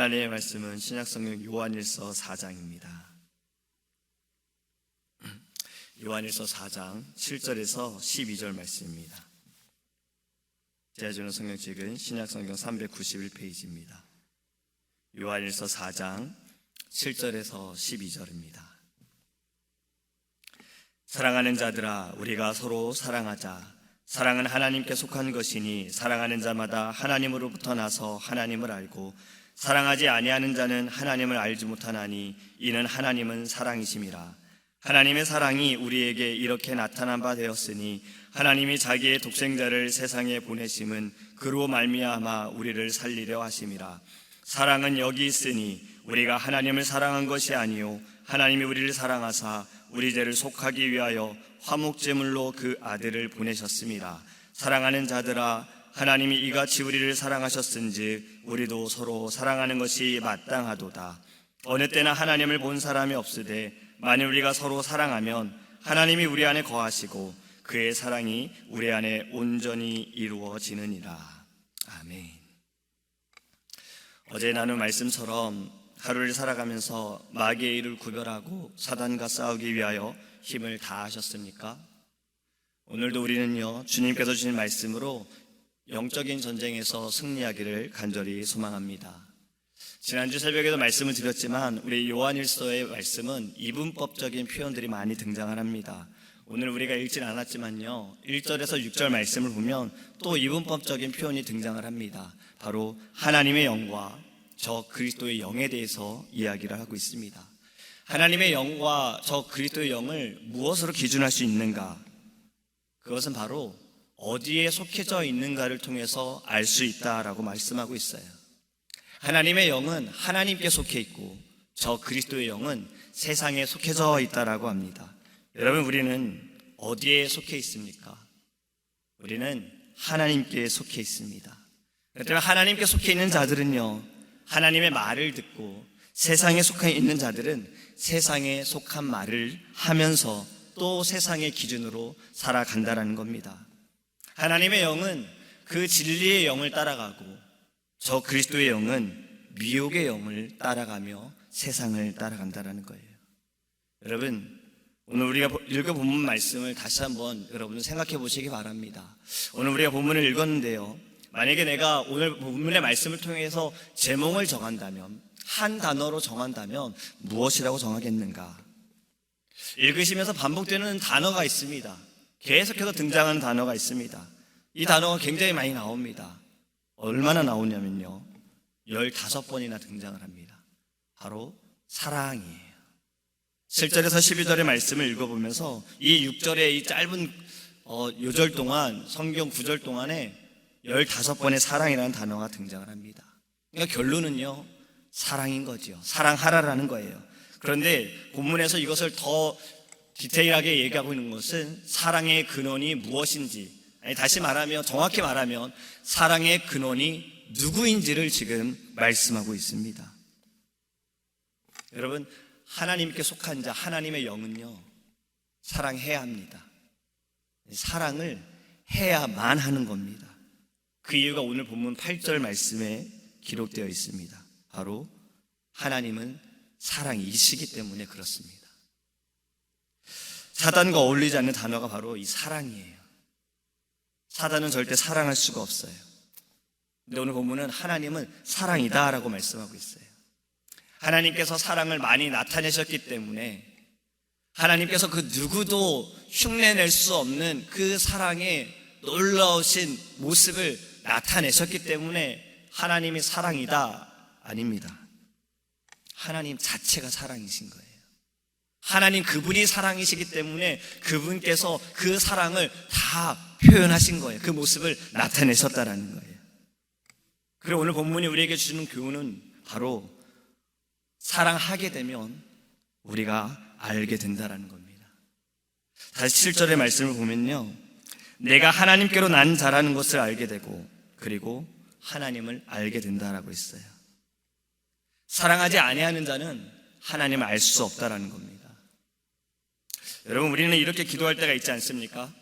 하나님의 말씀은 신약성경 요한일서 4장입니다. 요한일서 4장 7절에서 12절 말씀입니다. 제가 주는 성경책은 신약성경 391페이지입니다. 요한일서 4장 7절에서 12절입니다. 사랑하는 자들아, 우리가 서로 사랑하자. 사랑은 하나님께 속한 것이니 사랑하는 자마다 하나님으로부터 나서 하나님을 알고 사랑하지 아니하는 자는 하나님을 알지 못하나니 이는 하나님은 사랑이심이라. 하나님의 사랑이 우리에게 이렇게 나타난 바 되었으니 하나님이 자기의 독생자를 세상에 보내심은 그로 말미암아 우리를 살리려 하심이라. 사랑은 여기 있으니 우리가 하나님을 사랑한 것이 아니요 하나님이 우리를 사랑하사 우리 죄를 속하기 위하여 화목제물로 그 아들을 보내셨습니다. 사랑하는 자들아, 하나님이 이같이 우리를 사랑하셨은즉 우리도 서로 사랑하는 것이 마땅하도다. 어느 때나 하나님을 본 사람이 없으되 만일 우리가 서로 사랑하면 하나님이 우리 안에 거하시고 그의 사랑이 우리 안에 온전히 이루어지느니라. 아멘. 어제 나눈 말씀처럼 하루를 살아가면서 마귀의 일을 구별하고 사단과 싸우기 위하여 힘을 다하셨습니까? 오늘도 우리는요, 주님께서 주신 말씀으로 영적인 전쟁에서 승리하기를 간절히 소망합니다. 지난주 새벽에도 말씀을 드렸지만 우리 요한일서의 말씀은 이분법적인 표현들이 많이 등장을 합니다. 오늘 우리가 읽진 않았지만요, 1절에서 6절 말씀을 보면 또 이분법적인 표현이 등장을 합니다. 바로 하나님의 영과 저 그리스도의 영에 대해서 이야기를 하고 있습니다. 하나님의 영과 저 그리스도의 영을 무엇으로 기준할 수 있는가? 그것은 바로 어디에 속해져 있는가를 통해서 알 수 있다라고 말씀하고 있어요. 하나님의 영은 하나님께 속해 있고 저 그리스도의 영은 세상에 속해져 있다라고 합니다. 여러분, 우리는 어디에 속해 있습니까? 우리는 하나님께 속해 있습니다. 그렇기 때문에 하나님께 속해 있는 자들은요, 하나님의 말을 듣고 세상에 속해 있는 자들은 세상에 속한 말을 하면서 또 세상의 기준으로 살아간다라는 겁니다. 하나님의 영은 그 진리의 영을 따라가고 저 그리스도의 영은 미혹의 영을 따라가며 세상을 따라간다라는 거예요. 여러분, 오늘 우리가 읽어본 말씀을 다시 한번 여러분 생각해 보시기 바랍니다. 오늘 우리가 본문을 읽었는데요, 만약에 내가 오늘 본문의 말씀을 통해서 제목을 정한다면, 한 단어로 정한다면 무엇이라고 정하겠는가? 읽으시면서 반복되는 단어가 있습니다. 계속해서 등장하는 단어가 있습니다. 이 단어가 굉장히 많이 나옵니다. 얼마나 나오냐면요, 15번이나 등장을 합니다. 바로 사랑이에요. 7절에서 12절의 말씀을 읽어보면서 이 6절의 이 짧은 요절 동안, 성경 9절 동안에 15번의 사랑이라는 단어가 등장을 합니다. 그러니까 결론은요, 사랑인 거죠. 사랑하라라는 거예요. 그런데 본문에서 이것을 더 디테일하게 얘기하고 있는 것은 사랑의 근원이 무엇인지, 아니 다시 말하면, 정확히 말하면 사랑의 근원이 누구인지를 지금 말씀하고 있습니다. 여러분, 하나님께 속한 자, 하나님의 영은요, 사랑해야 합니다. 사랑을 해야만 하는 겁니다. 그 이유가 오늘 본문 8절 말씀에 기록되어 있습니다. 바로 하나님은 사랑이시기 때문에 그렇습니다. 사단과 어울리지 않는 단어가 바로 이 사랑이에요. 사단은 절대 사랑할 수가 없어요. 근데 오늘 본문은 하나님은 사랑이다라고 말씀하고 있어요. 하나님께서 사랑을 많이 나타내셨기 때문에, 하나님께서 그 누구도 흉내낼 수 없는 그 사랑의 놀라우신 모습을 나타내셨기 때문에 하나님이 사랑이다? 아닙니다. 하나님 자체가 사랑이신 거예요. 하나님 그분이 사랑이시기 때문에 그분께서 그 사랑을 다 표현하신 거예요. 그 모습을 나타내셨다라는 거예요. 그리고 오늘 본문이 우리에게 주는 교훈은 바로 사랑하게 되면 우리가 알게 된다라는 겁니다. 다시 7절의 말씀을 보면요, 내가 하나님께로 난 자라는 것을 알게 되고 그리고 하나님을 알게 된다라고 했어요. 사랑하지 아니하는 자는 하나님을 알 수 없다라는 겁니다. 여러분, 우리는 이렇게 기도할 때가 있지 않습니까?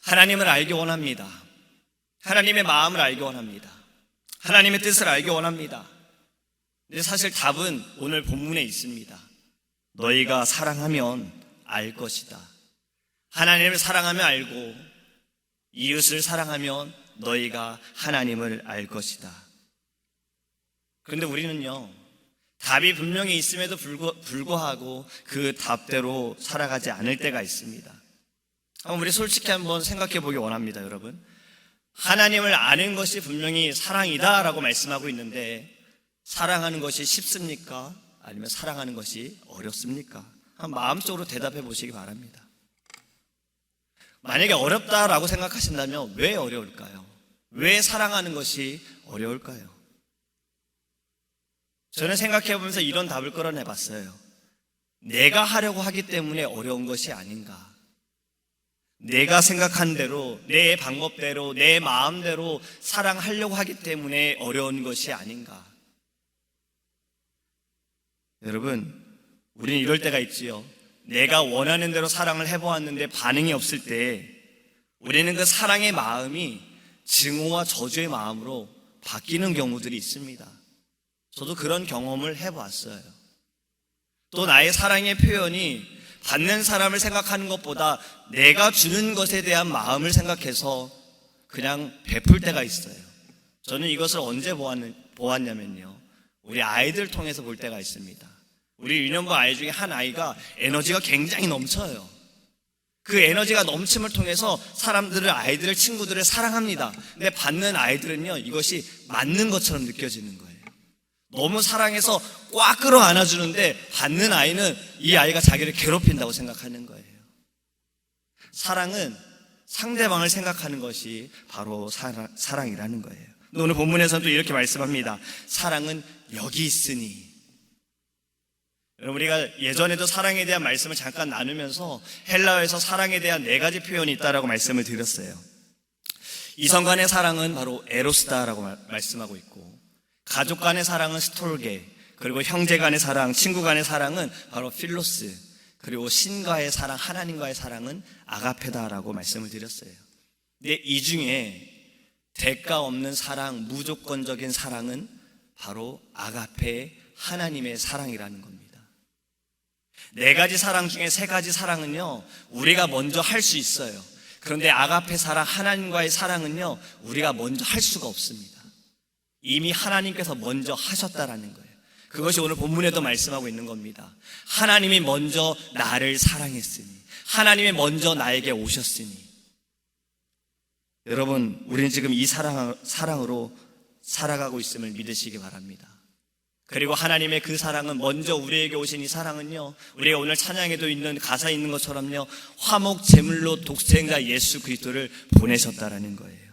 하나님을 알기 원합니다. 하나님의 마음을 알기 원합니다. 하나님의 뜻을 알기 원합니다. 근데 사실 답은 오늘 본문에 있습니다. 너희가 사랑하면 알 것이다. 하나님을 사랑하면 알고 이웃을 사랑하면 너희가 하나님을 알 것이다. 그런데 우리는요, 답이 분명히 있음에도 불구하고 그 답대로 살아가지 않을 때가 있습니다. 우리 솔직히 한번 생각해 보기 원합니다, 여러분. 하나님을 아는 것이 분명히 사랑이다라고 말씀하고 있는데 사랑하는 것이 쉽습니까? 아니면 사랑하는 것이 어렵습니까? 마음속으로 대답해 보시기 바랍니다. 만약에 어렵다라고 생각하신다면 왜 어려울까요? 왜 사랑하는 것이 어려울까요? 저는 생각해 보면서 이런 답을 끌어내 봤어요. 내가 하려고 하기 때문에 어려운 것이 아닌가. 내가 생각한 대로, 내 방법대로, 내 마음대로 사랑하려고 하기 때문에 어려운 것이 아닌가. 여러분, 우리는 이럴 때가 있지요. 내가 원하는 대로 사랑을 해보았는데 반응이 없을 때 우리는 그 사랑의 마음이 증오와 저주의 마음으로 바뀌는 경우들이 있습니다. 저도 그런 경험을 해보았어요. 또 나의 사랑의 표현이 받는 사람을 생각하는 것보다 내가 주는 것에 대한 마음을 생각해서 그냥 베풀 때가 있어요. 저는 이것을 언제 보았냐면요, 우리 아이들 통해서 볼 때가 있습니다. 우리 유년부 아이 중에 한 아이가 에너지가 굉장히 넘쳐요. 그 에너지가 넘침을 통해서 사람들을, 아이들을, 친구들을 사랑합니다. 근데 받는 아이들은요, 이것이 맞는 것처럼 느껴지는 거예요. 너무 사랑해서 꽉 끌어안아주는데 받는 아이는 이 아이가 자기를 괴롭힌다고 생각하는 거예요. 사랑은 상대방을 생각하는 것이 바로 사랑이라는 거예요. 근데 오늘 본문에서는 또 이렇게 말씀합니다. 사랑은 여기 있으니. 여러분, 우리가 예전에도 사랑에 대한 말씀을 잠깐 나누면서 헬라어에서 사랑에 대한 4가지 표현이 있다라고 말씀을 드렸어요. 이성 간의 사랑은 바로 에로스다라고 말씀하고 있고, 가족 간의 사랑은 스톨게, 그리고 형제 간의 사랑, 친구 간의 사랑은 바로 필로스, 그리고 신과의 사랑, 하나님과의 사랑은 아가페다라고 말씀을 드렸어요. 근데 이 중에 대가 없는 사랑, 무조건적인 사랑은 바로 아가페, 하나님의 사랑이라는 겁니다. 4가지 사랑 중에 3가지 사랑은요, 우리가 먼저 할 수 있어요. 그런데 아가페 사랑, 하나님과의 사랑은요, 우리가 먼저 할 수가 없습니다. 이미 하나님께서 먼저 하셨다라는 거예요. 그것이 오늘 본문에도 말씀하고 있는 겁니다. 하나님이 먼저 나를 사랑했으니, 하나님이 먼저 나에게 오셨으니. 여러분, 우리는 지금 이 사랑으로 살아가고 있음을 믿으시기 바랍니다. 그리고 하나님의 그 사랑은, 먼저 우리에게 오신 이 사랑은요, 우리가 오늘 찬양에도 있는 가사에 있는 것처럼요, 화목 제물로 독생자 예수 그리스도를 보내셨다라는 거예요.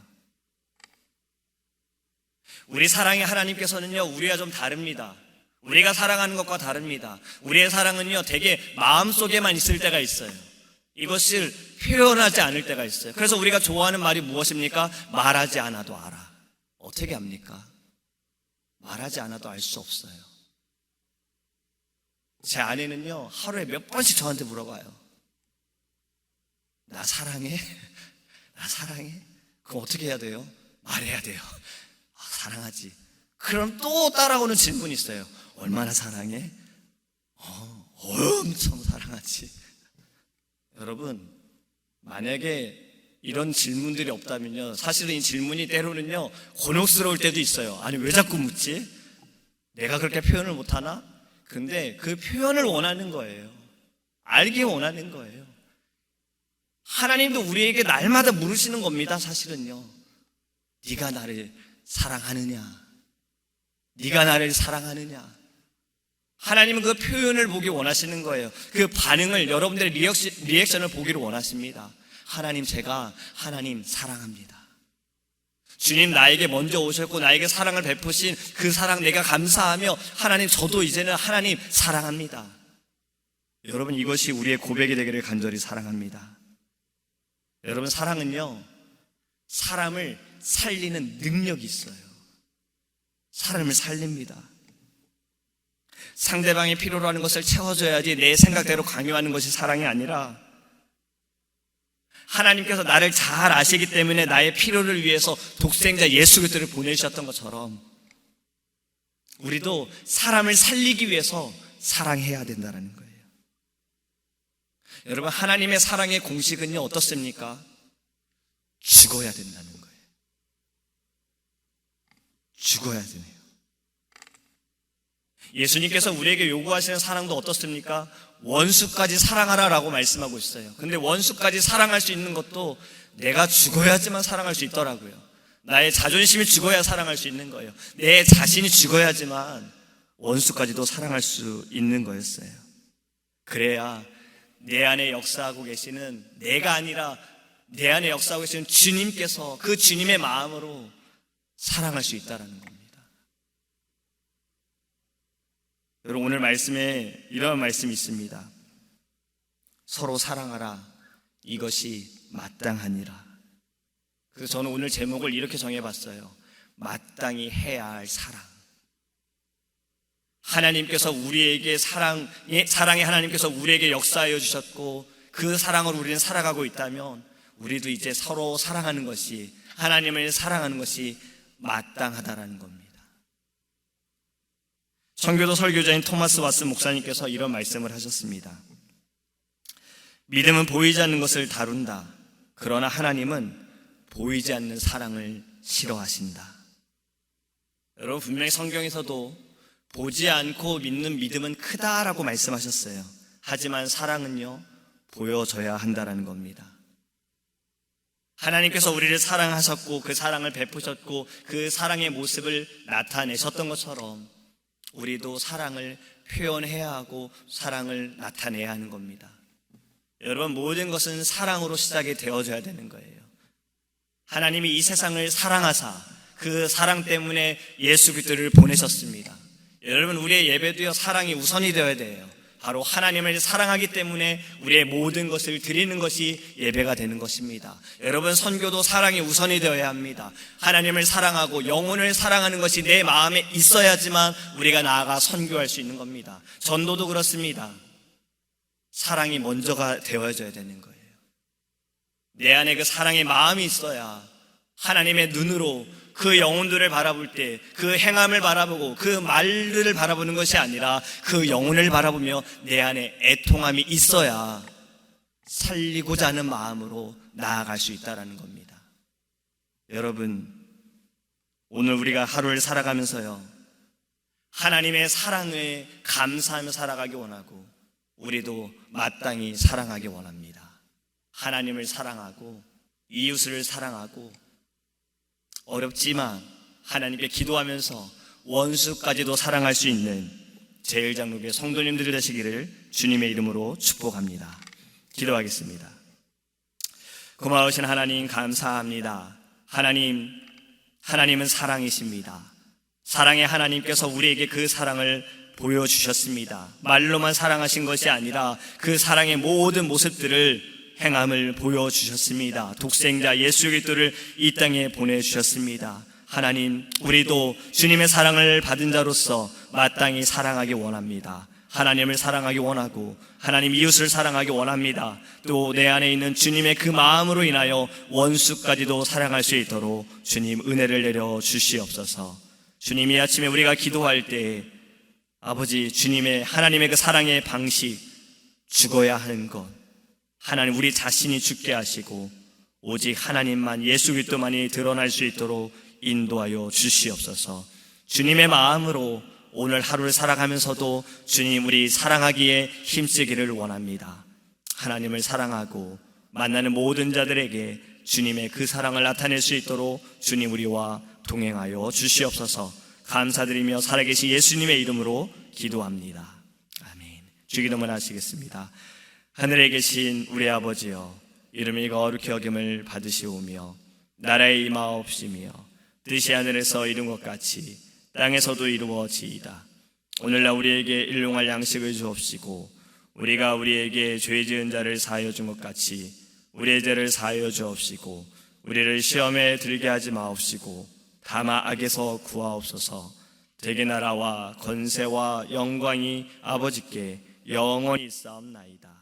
우리 사랑의 하나님께서는요, 우리가 좀 다릅니다. 우리가 사랑하는 것과 다릅니다. 우리의 사랑은요, 되게 마음속에만 있을 때가 있어요. 이것을 표현하지 않을 때가 있어요. 그래서 우리가 좋아하는 말이 무엇입니까? 말하지 않아도 알아. 어떻게 합니까? 말하지 않아도 알 수 없어요. 제 아내는요, 하루에 몇 번씩 저한테 물어봐요. 나 사랑해? 나 사랑해? 그럼 어떻게 해야 돼요? 말해야 돼요. 사랑하지. 그럼 또 따라오는 질문이 있어요. 얼마나 사랑해? 엄청 사랑하지. 여러분, 만약에 이런 질문들이 없다면요, 사실은 이 질문이 때로는요, 곤혹스러울 때도 있어요. 아니, 왜 자꾸 묻지? 내가 그렇게 표현을 못하나? 근데 그 표현을 원하는 거예요. 알기 원하는 거예요. 하나님도 우리에게 날마다 물으시는 겁니다. 사실은요, 네가 나를 사랑하느냐? 네가 나를 사랑하느냐? 하나님은 그 표현을 보기 원하시는 거예요. 그 반응을, 여러분들의 리액션을 보기를 원하십니다. 하나님, 제가 하나님 사랑합니다. 주님 나에게 먼저 오셨고 나에게 사랑을 베푸신 그 사랑 내가 감사하며, 하나님 저도 이제는 하나님 사랑합니다. 여러분, 이것이 우리의 고백이 되기를 간절히 사랑합니다. 여러분, 사랑은요, 사람을 살리는 능력이 있어요. 사람을 살립니다. 상대방이 필요로 하는 것을 채워줘야지 내 생각대로 강요하는 것이 사랑이 아니라, 하나님께서 나를 잘 아시기 때문에 나의 필요를 위해서 독생자 예수 그리스도를 보내주셨던 것처럼 우리도 사람을 살리기 위해서 사랑해야 된다는 거예요. 여러분, 하나님의 사랑의 공식은요, 어떻습니까? 죽어야 된다는 거예요. 죽어야 되네요. 예수님께서 우리에게 요구하시는 사랑도 어떻습니까? 원수까지 사랑하라라고 말씀하고 있어요. 근데 원수까지 사랑할 수 있는 것도 내가 죽어야지만 사랑할 수 있더라고요. 나의 자존심이 죽어야 사랑할 수 있는 거예요. 내 자신이 죽어야지만 원수까지도 사랑할 수 있는 거였어요. 그래야 내 안에 역사하고 계시는, 내가 아니라 내 안에 역사하고 계시는 주님께서 그 주님의 마음으로 사랑할 수 있다는 겁니다. 여러분, 오늘 말씀에 이런 말씀이 있습니다. 서로 사랑하라, 이것이 마땅하니라. 그래서 저는 오늘 제목을 이렇게 정해봤어요. 마땅히 해야 할 사랑. 하나님께서 우리에게 사랑의 하나님께서 우리에게 역사하여 주셨고, 그 사랑으로 우리는 살아가고 있다면 우리도 이제 서로 사랑하는 것이, 하나님을 사랑하는 것이 마땅하다라는 겁니다. 청교도 설교자인 토마스 왓스 목사님께서 이런 말씀을 하셨습니다. 믿음은 보이지 않는 것을 다룬다. 그러나 하나님은 보이지 않는 사랑을 싫어하신다. 여러분, 분명히 성경에서도 보지 않고 믿는 믿음은 크다라고 말씀하셨어요. 하지만 사랑은요, 보여져야 한다라는 겁니다. 하나님께서 우리를 사랑하셨고 그 사랑을 베푸셨고 그 사랑의 모습을 나타내셨던 것처럼 우리도 사랑을 표현해야 하고 사랑을 나타내야 하는 겁니다. 여러분, 모든 것은 사랑으로 시작이 되어져야 되는 거예요. 하나님이 이 세상을 사랑하사 그 사랑 때문에 예수 그리스도를 보내셨습니다. 여러분, 우리의 예배도요, 사랑이 우선이 되어야 돼요. 바로 하나님을 사랑하기 때문에 우리의 모든 것을 드리는 것이 예배가 되는 것입니다. 여러분, 선교도 사랑이 우선이 되어야 합니다. 하나님을 사랑하고 영혼을 사랑하는 것이 내 마음에 있어야지만 우리가 나아가 선교할 수 있는 겁니다. 전도도 그렇습니다. 사랑이 먼저가 되어져야 되는 거예요. 내 안에 그 사랑의 마음이 있어야 하나님의 눈으로 그 영혼들을 바라볼 때 그 행함을 바라보고 그 말들을 바라보는 것이 아니라 그 영혼을 바라보며 내 안에 애통함이 있어야 살리고자 하는 마음으로 나아갈 수 있다는 겁니다. 여러분, 오늘 우리가 하루를 살아가면서요, 하나님의 사랑에 감사하며 살아가기 원하고 우리도 마땅히 사랑하기 원합니다. 하나님을 사랑하고 이웃을 사랑하고 어렵지만 하나님께 기도하면서 원수까지도 사랑할 수 있는 제일장로교회 성도님들이 되시기를 주님의 이름으로 축복합니다. 기도하겠습니다. 고마우신 하나님, 감사합니다. 하나님은 사랑이십니다. 사랑의 하나님께서 우리에게 그 사랑을 보여주셨습니다. 말로만 사랑하신 것이 아니라 그 사랑의 모든 모습들을 행함을 보여주셨습니다. 독생자 예수 그리스도를 이 땅에 보내주셨습니다. 하나님, 우리도 주님의 사랑을 받은 자로서 마땅히 사랑하기 원합니다. 하나님을 사랑하기 원하고 하나님 이웃을 사랑하기 원합니다. 또 내 안에 있는 주님의 그 마음으로 인하여 원수까지도 사랑할 수 있도록 주님 은혜를 내려 주시옵소서. 주님, 이 아침에 우리가 기도할 때 아버지, 하나님의 그 사랑의 방식, 죽어야 하는 것, 하나님 우리 자신이 죽게 하시고 오직 하나님만, 예수 그리스도만이 드러날 수 있도록 인도하여 주시옵소서. 주님의 마음으로 오늘 하루를 살아가면서도 주님, 우리 사랑하기에 힘쓰기를 원합니다. 하나님을 사랑하고 만나는 모든 자들에게 주님의 그 사랑을 나타낼 수 있도록 주님 우리와 동행하여 주시옵소서. 감사드리며 살아계신 예수님의 이름으로 기도합니다. 아멘. 주기도문 하시겠습니다. 하늘에 계신 우리 아버지여, 이름이 거룩히 여김을 받으시오며 나라의 임하옵시며 뜻이 하늘에서 이룬 것 같이 땅에서도 이루어지이다. 오늘날 우리에게 일용할 양식을 주옵시고 우리가 우리에게 죄 지은 자를 사하여 준 것 같이 우리의 죄를 사하여 주옵시고 우리를 시험에 들게 하지 마옵시고 다만 악에서 구하옵소서. 대개 나라와 권세와 영광이 아버지께 영원히 있사옵나이다.